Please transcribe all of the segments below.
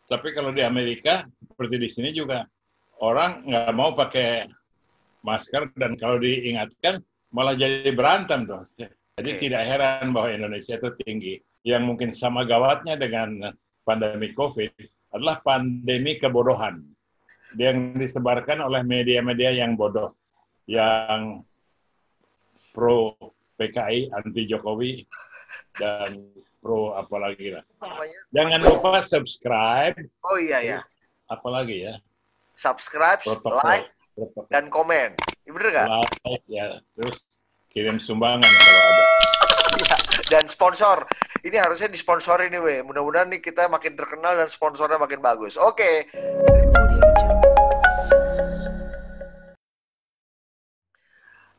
Tapi kalau di Amerika, seperti di sini juga, orang nggak mau pakai masker, dan kalau diingatkan, malah jadi berantem tuh. Jadi tidak heran bahwa Indonesia itu tinggi. Yang mungkin sama gawatnya dengan pandemi COVID adalah pandemi kebodohan yang disebarkan oleh media-media yang bodoh, yang pro PKI, anti Jokowi, dan pro apalagi lah. Jangan lupa subscribe. Oh iya ya. Apalagi ya? Subscribe, like, dan komen. Bener nggak? Like ya, terus kirim sumbangan kalau ada. Iya, dan sponsor. Ini harusnya disponsori nih, weh. Mudah-mudahan nih kita makin terkenal dan sponsornya makin bagus. Oke.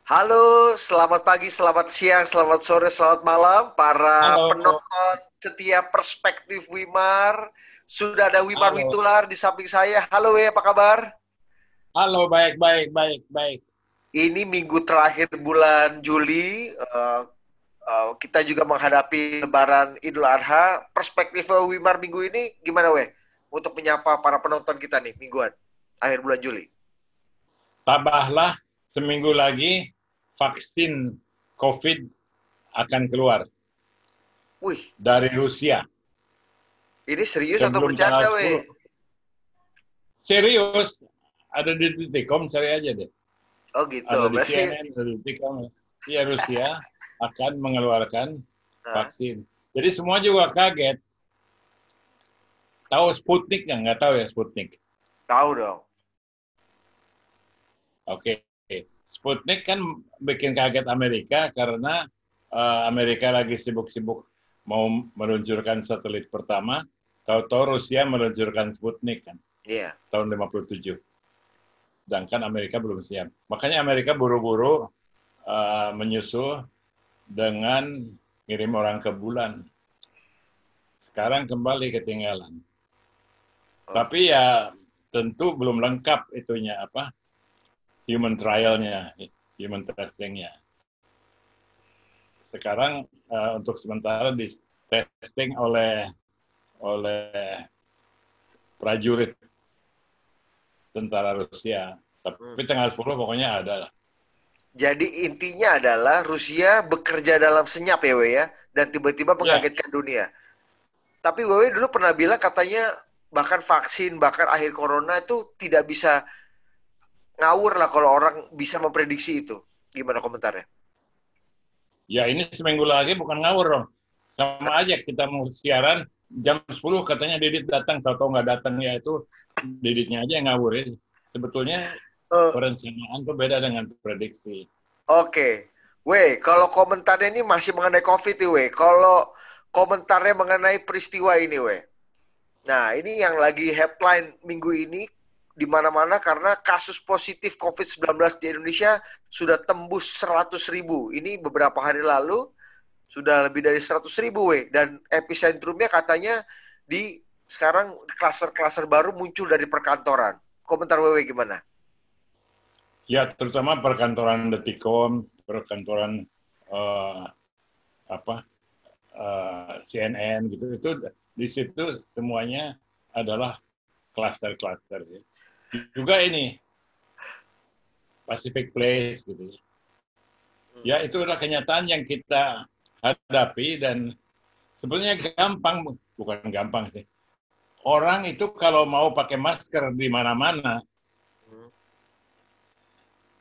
Halo, selamat pagi, selamat siang, selamat sore, selamat malam para penonton setiap Perspektif Wimar. Sudah ada Wimar Witular di samping saya. Halo, weh, apa kabar? Halo, baik. Ini minggu terakhir bulan Juli. Kita juga menghadapi Lebaran Idul Adha. Perspektif Wimar minggu ini gimana, weh? Untuk menyapa para penonton kita nih mingguan akhir bulan Juli. Tabahlah, seminggu lagi vaksin COVID akan keluar. Wih. Dari Rusia. Ini serius atau bercanda, weh? Serius. Ada di Detikcom, cari aja deh. Oh gitu. Ada di CNN, ada di Detikcom. Iya, Rusia akan mengeluarkan vaksin. Jadi semua juga kaget. Tahu Sputnik nggak? Nggak tahu ya Sputnik? Tahu dong. Oke. Sputnik kan bikin kaget Amerika karena Amerika lagi sibuk-sibuk mau meluncurkan satelit pertama. Tahu-tahu Rusia meluncurkan Sputnik kan. Iya. Tahun 57. Sedangkan Amerika belum siap. Makanya Amerika buru-buru menyusul dengan ngirim orang ke bulan. Sekarang kembali ketinggalan. Tapi ya tentu belum lengkap itunya apa? Human trial-nya, human testing-nya. Sekarang untuk sementara di testing oleh prajurit tentara Rusia. Tapi tanggal 10 pokoknya ada lah. Jadi intinya adalah Rusia bekerja dalam senyap ya, Wei ya, dan tiba-tiba mengagetkan dunia. Tapi Wei dulu pernah bilang katanya bahkan vaksin, bahkan akhir corona itu tidak bisa ngawur lah kalau orang bisa memprediksi itu. Gimana komentarnya? Ya ini seminggu lagi bukan ngawur dong. Sama aja kita mau siaran jam 10 katanya Didit datang, tahu-tahu nggak datang, ya itu Diditnya aja yang ngawur ya. Sebetulnya perencanaan itu beda dengan prediksi. Oke. Weh, kalau komentarnya ini masih mengenai COVID nih, Weh. Kalau komentarnya mengenai peristiwa ini, Weh. Nah, ini yang lagi headline minggu ini di mana-mana karena kasus positif COVID-19 di Indonesia sudah tembus 100.000. Ini beberapa hari lalu sudah lebih dari 100.000, Weh. Dan epicentrumnya katanya di sekarang klaster-klaster baru muncul dari perkantoran. Komentar Wewe gimana? Ya, terutama perkantoran Detikcom, perkantoran CNN gitu, itu di situ semuanya adalah klaster-klaster. Ya. Juga ini Pacific Place gitu. Ya, itu adalah kenyataan yang kita hadapi dan sebenarnya gampang, bukan gampang sih. Orang itu kalau mau pakai masker di mana-mana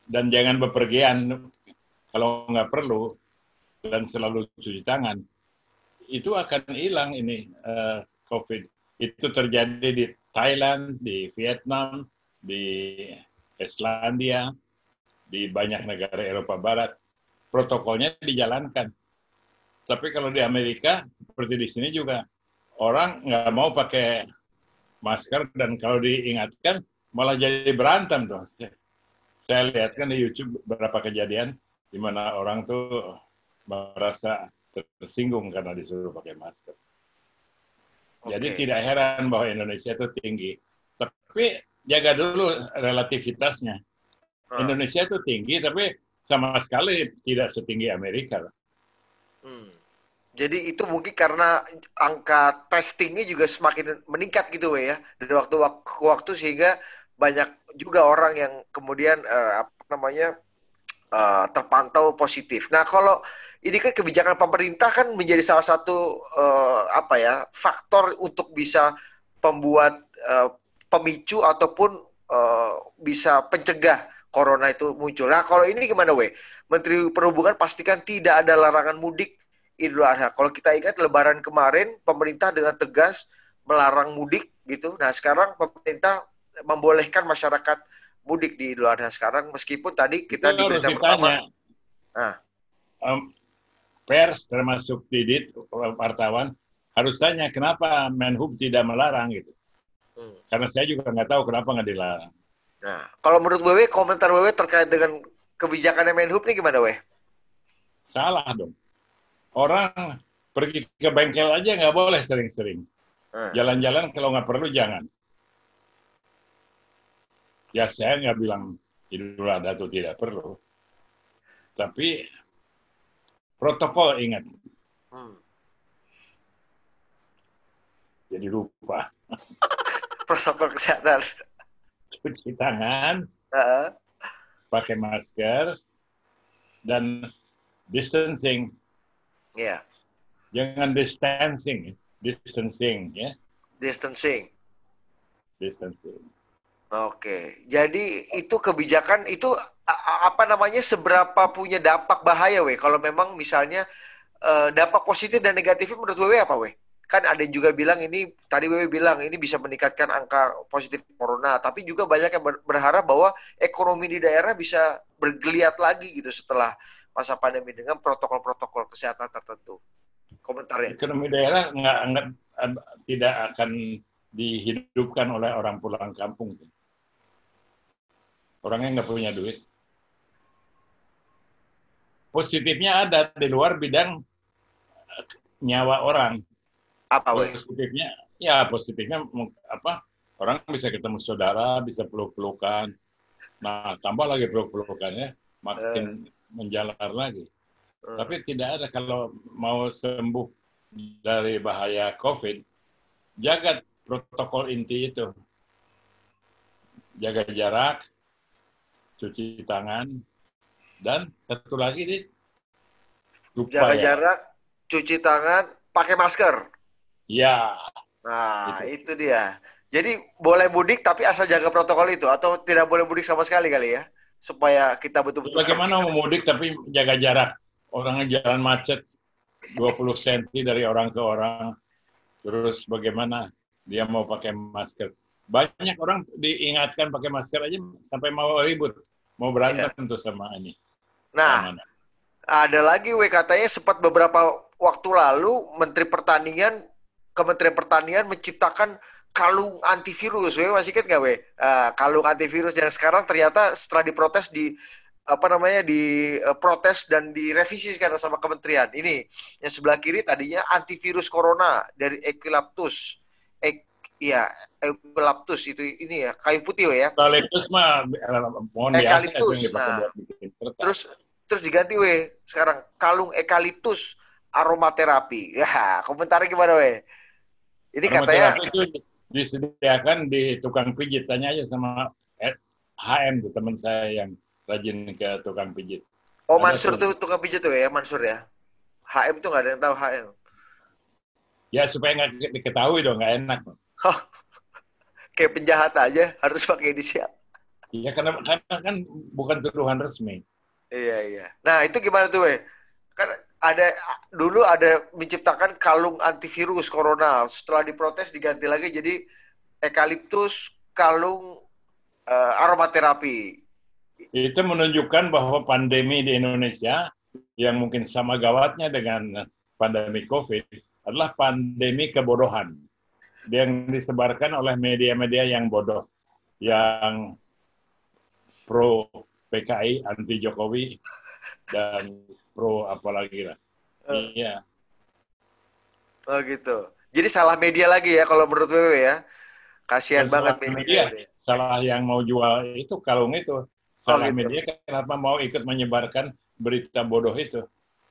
dan jangan bepergian kalau nggak perlu dan selalu cuci tangan, itu akan hilang ini COVID. Itu terjadi di Thailand, di Vietnam, di Islandia, di banyak negara Eropa Barat. Protokolnya dijalankan. Tapi kalau di Amerika, seperti di sini juga, orang nggak mau pakai masker dan kalau diingatkan malah jadi berantem tuh. Saya lihat kan di YouTube beberapa kejadian di mana orang tuh merasa tersinggung karena disuruh pakai masker. Jadi tidak heran bahwa Indonesia itu tinggi. Tapi jaga dulu relativitasnya. Indonesia itu tinggi, tapi sama sekali tidak setinggi Amerika. Jadi itu mungkin karena angka testingnya juga semakin meningkat gitu ya dari waktu ke waktu sehingga banyak juga orang yang kemudian apa namanya terpantau positif. Nah kalau ini kan kebijakan pemerintah kan menjadi salah satu apa ya faktor untuk bisa membuat pemicu ataupun bisa pencegah corona itu muncul. Nah kalau ini gimana Menteri Perhubungan pastikan tidak ada larangan mudik Idul Adha. Kalau kita ingat Lebaran kemarin, pemerintah dengan tegas melarang mudik gitu. Nah, sekarang pemerintah membolehkan masyarakat mudik di Idul Adha sekarang, meskipun tadi Itu kita di harus berita pertama, ditanya. nah, Pers termasuk Didit, wartawan, harus tanya kenapa Menhub tidak melarang gitu. Karena saya juga nggak tahu kenapa nggak dilarang. Nah, kalau menurut komentar terkait dengan kebijakan Menhub ini gimana Salah dong. Orang pergi ke bengkel aja nggak boleh sering-sering. Jalan-jalan kalau nggak perlu jangan. Ya saya nggak bilang Idul Adha itu tidak perlu. Tapi protokol ingat. Jadi lupa. Protokol kesehatan. Cuci tangan, pakai masker, dan distancing. Iya. Jangan distancing ya. Distancing. Distancing. Oke, jadi itu kebijakan itu apa namanya seberapa punya dampak bahaya kalau memang misalnya dampak positif dan negatifnya menurut apa Kan ada yang juga bilang ini tadi bilang ini bisa meningkatkan angka positif corona, tapi juga banyak yang berharap bahwa ekonomi di daerah bisa bergeliat lagi gitu setelah masa pandemi dengan protokol-protokol kesehatan tertentu. Komentarnya. Ekonomi daerah tidak akan dihidupkan oleh orang pulang kampung. Orangnya nggak punya duit. Positifnya ada di luar bidang nyawa orang. Apa positifnya apa? Orang bisa ketemu saudara, bisa peluk-pelukan. Nah, tambah lagi peluk-pelukannya, makin menjalar lagi. Tapi tidak ada kalau mau sembuh dari bahaya COVID, jaga protokol inti itu. Jaga jarak, cuci tangan, dan satu lagi jaga jarak, cuci tangan, pakai masker. Ya. Nah, itu dia. Jadi boleh mudik tapi asal jaga protokol itu atau tidak boleh mudik sama sekali kali ya? Supaya kita betul-betul bagaimana mau mudik tapi jaga jarak. Orangnya jalan macet 20 cm dari orang ke orang. Terus bagaimana dia mau pakai masker? Banyak orang diingatkan pakai masker aja sampai mau ribut, mau berantem tuh sama ini. Nah, ada lagi katanya sempat beberapa waktu lalu Kementerian Pertanian menciptakan kalung antivirus. Masih ingat nggak kalung antivirus yang sekarang ternyata setelah diprotes diprotes dan direvisi sekarang sama kementerian. Ini yang sebelah kiri tadinya antivirus corona dari Eucalyptus. Eucalyptus itu ini ya, kayu putih ya. Eucalyptus mah mohon Eucalyptus. Nah, terus diganti sekarang kalung eucalyptus aromaterapi. Ya, komentarnya gimana Ini katanya itu disediakan di tukang pijit. Tanya aja sama HM tuh teman saya yang rajin ke tukang pijit. Oh, Mansur tuh tukang pijit tuh ya, Mansur ya. HM tuh nggak ada yang tahu HM. Ya supaya nggak diketahui dong, nggak enak. Oh, kayak penjahat aja harus pakai inisial. Iya, karena kan bukan tuduhan resmi. Iya. Nah, itu gimana tuh, Kan dulu ada menciptakan kalung antivirus corona. Setelah diprotes diganti lagi jadi eucalyptus kalung aromaterapi. Itu menunjukkan bahwa pandemi di Indonesia yang mungkin sama gawatnya dengan pandemi COVID adalah pandemi kebodohan yang disebarkan oleh media-media yang bodoh, yang pro PKI, anti Jokowi, dan pro apalagi lah. Iya. Oh gitu. Jadi salah media lagi ya kalau menurut ya. Kasihan banget media. Salah yang mau jual itu kalung itu. Salah media kenapa mau ikut menyebarkan berita bodoh itu.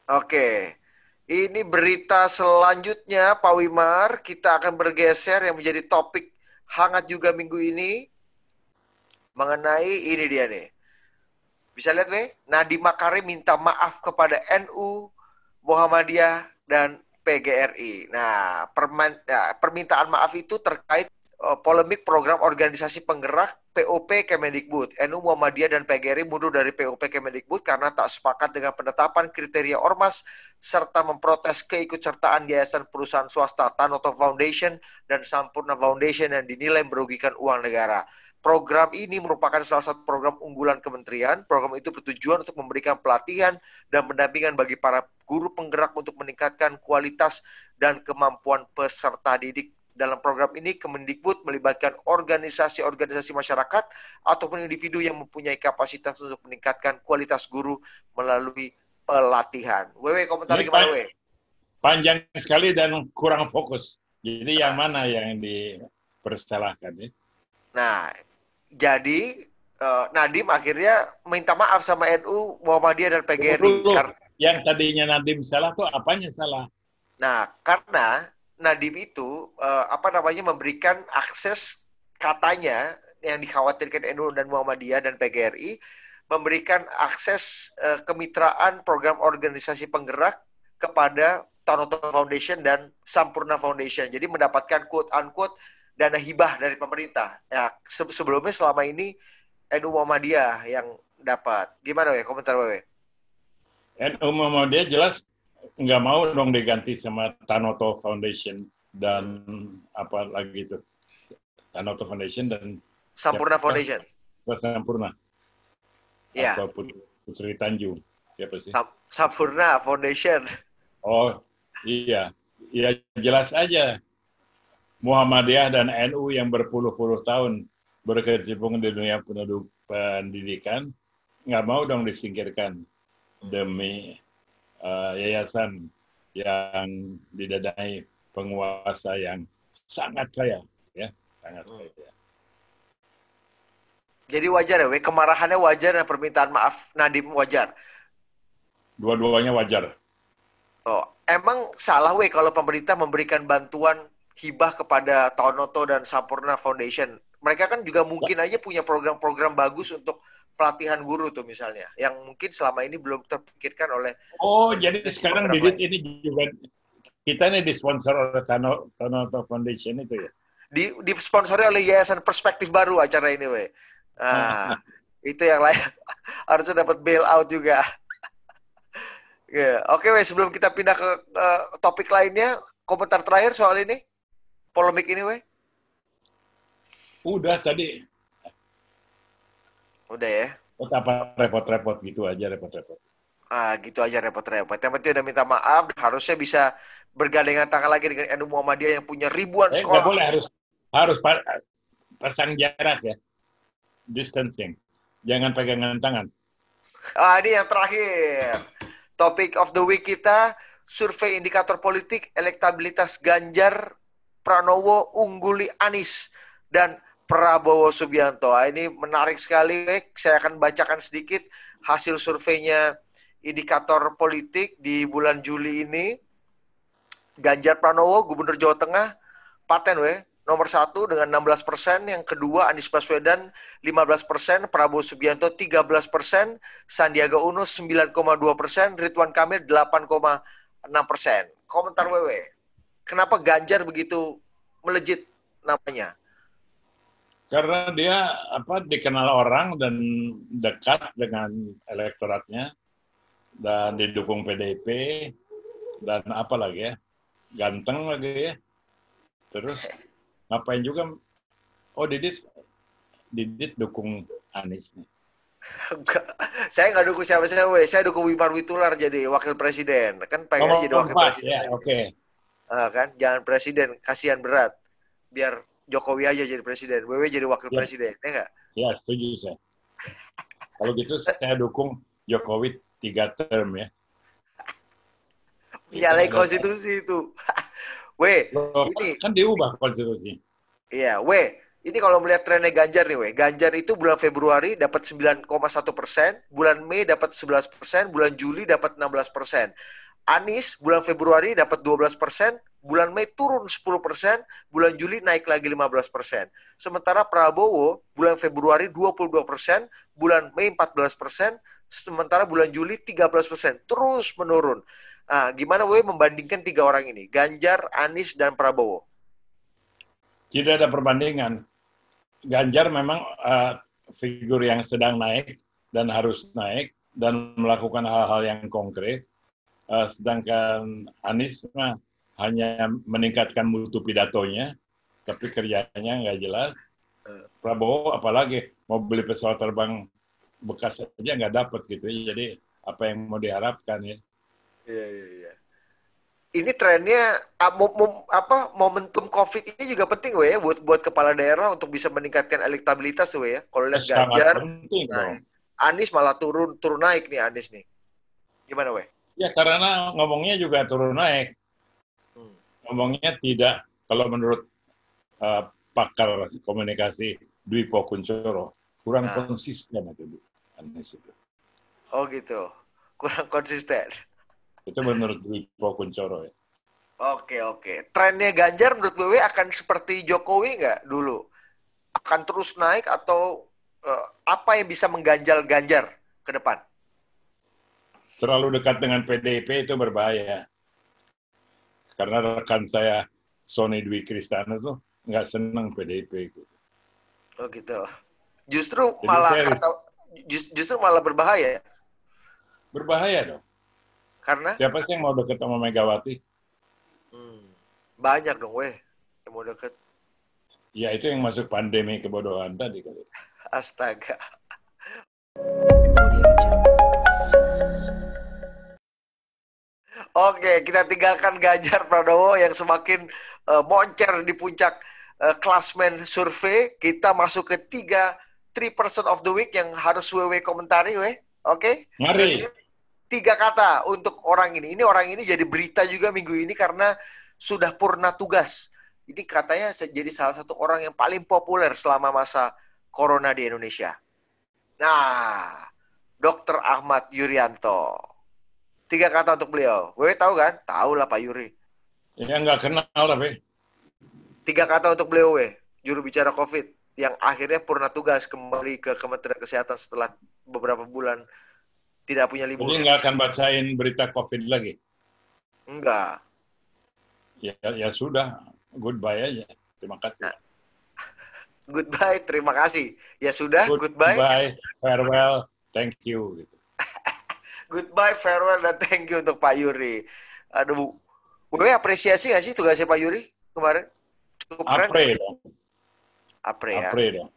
Oke. Ini berita selanjutnya, Pak Wimar. Kita akan bergeser yang menjadi topik hangat juga minggu ini. Mengenai ini dia nih. Bisa lihat, weh? Nadiem Makarim minta maaf kepada NU, Muhammadiyah, dan PGRI. Nah, permintaan maaf itu terkait polemik program organisasi penggerak POP Kemendikbud. NU, Muhammadiyah, dan PGRI mundur dari POP Kemendikbud karena tak sepakat dengan penetapan kriteria ormas serta memprotes keikutsertaan yayasan perusahaan swasta Tanoto Foundation dan Sampurna Foundation yang dinilai merugikan uang negara. Program ini merupakan salah satu program unggulan kementerian. Program itu bertujuan untuk memberikan pelatihan dan pendampingan bagi para guru penggerak untuk meningkatkan kualitas dan kemampuan peserta didik. Dalam program ini, Kemendikbud melibatkan organisasi-organisasi masyarakat ataupun individu yang mempunyai kapasitas untuk meningkatkan kualitas guru melalui pelatihan. Wewe, komentar gimana, Wewe? Panjang sekali dan kurang fokus. Jadi yang mana yang dipersalahkan ya? Nah, jadi Nadiem akhirnya minta maaf sama NU, Muhammadiyah, dan PGRI. Yang tadinya Nadiem salah tuh apanya salah? Nah, karena Nadiem itu memberikan akses, katanya yang dikhawatirkan NU dan Muhammadiyah dan PGRI, memberikan akses kemitraan program organisasi penggerak kepada Tanoto Foundation dan Sampurna Foundation. Jadi mendapatkan quote-unquote dana hibah dari pemerintah. Ya, sebelumnya selama ini NU Muhammadiyah yang dapat. Gimana, Weh? Komentar, Weh? NU Muhammadiyah jelas nggak mau dong diganti sama Tanoto Foundation dan apa lagi itu? Tanoto Foundation dan Sampurna Foundation. Sampurna. Ya. Atau Putri Tanjung. Siapa sih? Sampurna Foundation. Oh, iya. Ya jelas aja. Muhammadiyah dan NU yang berpuluh-puluh tahun berkecimpung di dunia pendidikan nggak mau dong disingkirkan demi yayasan yang didanai penguasa yang sangat kaya, ya, sangat kaya. Jadi wajar ya, kemarahannya wajar dan permintaan maaf Nadiem wajar. Dua-duanya wajar. Oh, emang salah kalau pemerintah memberikan bantuan hibah kepada Tanoto dan Sampurna Foundation. Mereka kan juga mungkin aja punya program-program bagus untuk pelatihan guru tuh misalnya, yang mungkin selama ini belum terpikirkan oleh. Oh, jadi sekarang Didit ini juga kita nih disponsor oleh Tanoto Foundation itu ya? Disponsori oleh Yayasan Perspektif Baru acara ini, weh. Nah, itu yang lain harusnya dapat bailout juga. Oke, weh, sebelum kita pindah ke topik lainnya, komentar terakhir soal ini. Polemik ini, weh? Udah tadi. Udah ya? Apa repot-repot gitu aja, repot-repot. Gitu aja repot-repot. Yang penting udah minta maaf, harusnya bisa bergandengan tangan lagi dengan NU Muhammadiyah yang punya ribuan sekolah. Nggak boleh, harus pasang jarak ya. Distancing. Jangan pegangan tangan. Ini yang terakhir. Topik of the week kita, survei indikator politik, elektabilitas Ganjar Pranowo ungguli Anies dan Prabowo Subianto. Ini menarik sekali. Saya akan bacakan sedikit hasil surveinya indikator politik di bulan Juli ini. Ganjar Pranowo, Gubernur Jawa Tengah, paten nomor 1 dengan 16%. Yang kedua Anies Baswedan 15%, Prabowo Subianto 13%, Sandiaga Uno 9,2%, Ridwan Kamil 8,6%. Komentar Wewe. Kenapa Ganjar begitu melejit namanya? Karena dia dikenal orang dan dekat dengan elektoratnya dan didukung PDIP dan apa lagi ya, ganteng lagi ya. Terus ngapain juga? Oh, Didit dukung Anies nih. Saya nggak dukung siapa-siapa, saya dukung Wimar Witular jadi wakil presiden. Kan pengen jadi wakil presiden. Ya, oke. Kan jangan presiden, kasihan berat. Biar Jokowi aja jadi presiden, WW jadi wakil presiden, ya nggak? Ya, setuju saya. Kalau gitu saya dukung Jokowi 3 term ya. Menyalahi konstitusi itu. Ini kan diubah konstitusi. Iya, ini kalau melihat trennya Ganjar nih, Ganjar itu bulan Februari dapat 9,1%, bulan Mei dapat 11%, bulan Juli dapat 16%. Anies bulan Februari dapat 12%, bulan Mei turun 10%, bulan Juli naik lagi 15%. Sementara Prabowo bulan Februari 22%, bulan Mei 14%, sementara bulan Juli 13%. Terus menurun. Nah, gimana membandingkan tiga orang ini? Ganjar, Anies, dan Prabowo. Tidak ada perbandingan. Ganjar memang figur yang sedang naik dan harus naik dan melakukan hal-hal yang konkret. Sedangkan Anies hanya meningkatkan mutu pidatonya, tapi kerjanya nggak jelas. Prabowo apalagi mau beli pesawat terbang bekas aja nggak dapat gitu. Jadi apa yang mau diharapkan ya? Iya. Ini trennya momentum COVID ini juga penting ya buat kepala daerah untuk bisa meningkatkan elektabilitas ya. Kalau lihat Ganjar, nah, Anies malah turun naik nih Anies nih. Gimana Ya karena ngomongnya juga turun naik. Ngomongnya tidak, kalau menurut pakar komunikasi Dwi Pokuncoro, kurang konsisten itu Anies itu. Oh gitu, kurang konsisten. Itu menurut Dwi Pokuncoro ya. Oke. Trennya Ganjar menurut BW akan seperti Jokowi nggak dulu? Akan terus naik atau apa yang bisa mengganjal Ganjar ke depan? Terlalu dekat dengan PDIP itu berbahaya. Karena rekan saya Sony Dwi Kristana tuh nggak senang PDIP itu. Oh gitu. Justru malah berbahaya. Berbahaya dong. Karena? Siapa sih yang mau deket sama Megawati? Banyak dong yang mau deket. Ya itu yang masuk pandemi kebodohan tadi kali. Astaga. Oke, kita tinggalkan Ganjar Pranowo yang semakin moncer di puncak klasmen survei. Kita masuk ke 3% of the week yang harus WW komentari, Oke? Mari. 3 kata untuk orang ini. Ini orang ini jadi berita juga minggu ini karena sudah purna tugas. Ini katanya jadi salah satu orang yang paling populer selama masa corona di Indonesia. Nah, Dr. Ahmad Yuryanto. 3 kata untuk beliau. Wewe tahu kan? Tahu lah Pak Yuri. Ya nggak kenal tapi. 3 kata untuk beliau, juru bicara COVID yang akhirnya purna tugas kembali ke Kementerian Kesehatan setelah beberapa bulan tidak punya libur. Jadi nggak akan bacain berita COVID lagi? Enggak. Ya sudah, goodbye aja. Terima kasih. Nah. Goodbye, terima kasih. Ya sudah, goodbye. Goodbye, farewell, thank you. Gitu. Goodbye, farewell, dan thank you untuk Pak Yuri. Aduh, gue apresiasi nggak sih tugasnya Pak Yuri kemarin? Cukup keren. Apre ya. Apre dong.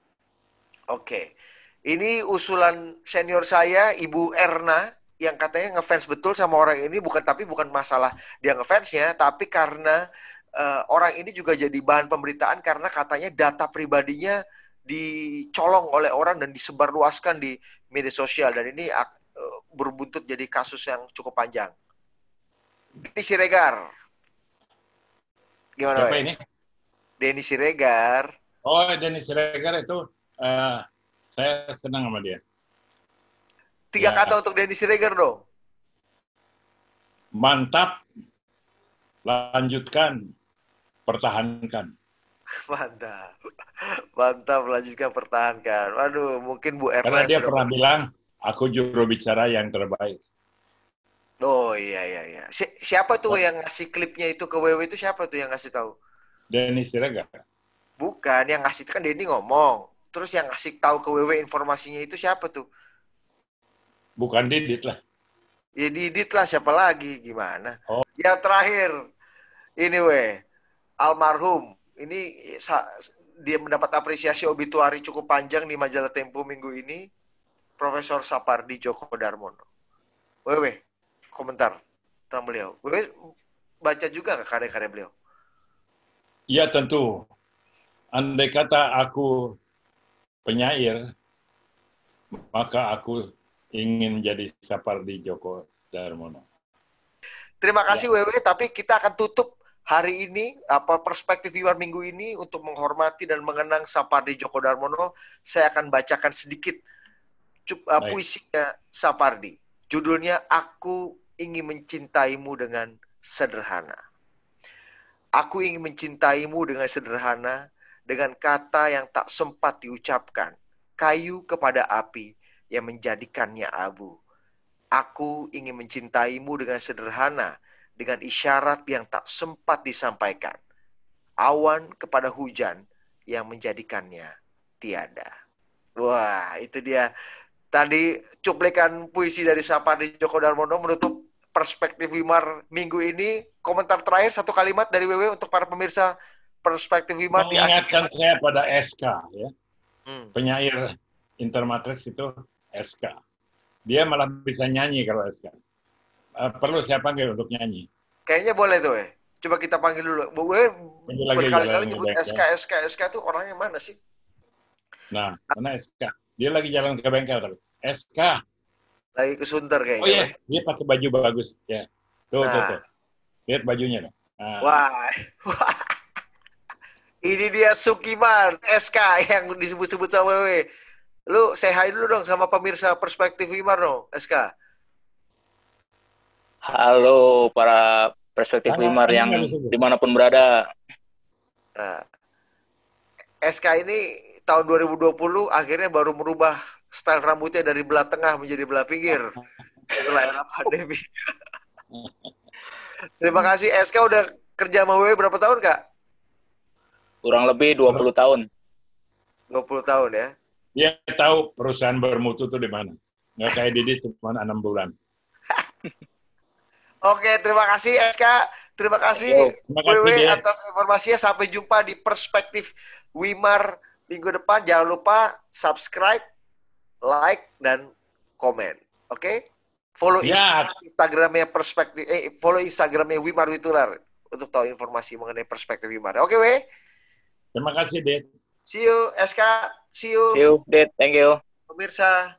Oke. Ini usulan senior saya, Ibu Erna, yang katanya ngefans betul sama orang ini, bukan masalah dia ngefansnya, tapi karena orang ini juga jadi bahan pemberitaan karena katanya data pribadinya dicolong oleh orang dan disebarluaskan di media sosial, dan ini berbuntut jadi kasus yang cukup panjang. Denny Siregar. Gimana? Siapa ini? Denny Siregar. Oh, Denny Siregar itu saya senang sama dia. 3 kata untuk Denny Siregar dong. Mantap. Lanjutkan. Pertahankan. Mantap, lanjutkan, pertahankan. Waduh, mungkin Bu Erna. Karena dia pernah bilang, aku juru bicara yang terbaik. Oh iya. Siapa tuh yang ngasih klipnya itu ke WW itu, siapa tuh yang ngasih tahu? Denny Siregar. Bukan, yang ngasih itu kan Denny ngomong. Terus yang ngasih tahu ke WW informasinya itu siapa tuh? Bukan Didit lah. Ya Didit lah, siapa lagi? Gimana? Oh. Yang terakhir, ini almarhum. Ini dia mendapat apresiasi obituari cukup panjang di majalah Tempo minggu ini. Profesor Sapardi Djoko Darmono. Wewe, komentar tentang beliau. Wewe baca juga nggak karya-karya beliau? Ya tentu. Andai kata aku penyair, maka aku ingin menjadi Sapardi Djoko Darmono. Terima kasih Wewe, tapi kita akan tutup hari ini perspektif viewer minggu ini untuk menghormati dan mengenang Sapardi Djoko Darmono. Saya akan bacakan sedikit puisinya Sapardi. Judulnya Aku ingin mencintaimu dengan sederhana. Aku ingin mencintaimu dengan sederhana, dengan kata yang tak sempat diucapkan. Kayu kepada api yang menjadikannya abu. Aku ingin mencintaimu dengan sederhana, dengan isyarat yang tak sempat disampaikan. Awan kepada hujan yang menjadikannya tiada. Wah, itu dia. Tadi cuplikan puisi dari Sapardi Djoko Darmono menutup Perspektif Wimar minggu ini. Komentar terakhir satu kalimat dari WW untuk para pemirsa Perspektif Wimar di akhir. Mengingatkan saya pada SK, ya. Penyair Intermatrix itu SK. Dia malah bisa nyanyi kalau SK. Perlu saya panggil untuk nyanyi. Kayaknya boleh tuh, coba kita panggil dulu. WW berkali-kali nyebut SK tuh orangnya mana sih? Nah, mana SK? Dia lagi jalan ke bengkel tapi. SK. Lagi ke Sunter kayaknya. Oh iya, dia pakai baju bagus. Ya. Tuh. Lihat bajunya. Nah. Wah. Ini dia Sukiman, SK yang disebut-sebut sama WW. Lu say hi dulu dong sama pemirsa Perspektif Wimar dong, SK. Halo para Perspektif Wimar yang dimanapun berada. Nah, SK ini tahun 2020 akhirnya baru merubah style rambutnya dari belah tengah menjadi belah pinggir setelah era pandemi. Terima kasih SK udah kerja sama WW berapa tahun, Kak? Kurang lebih 20 tahun. 20 tahun ya? Dia tahu perusahaan bermutu itu di mana. Nggak kayak Didi cuma 6 bulan. Oke, terima kasih SK. Terima kasih WW atas informasinya. Sampai jumpa di Perspektif Wimar minggu depan. Jangan lupa subscribe, like, dan komen. Oke? Follow Instagramnya Perspektif, follow Instagramnya Wimar Witular untuk tahu informasi mengenai Perspektif Wimar. Oke, WW? Terima kasih, Ded. See you, SK. See you. See you, Ded. Thank you. Pemirsa.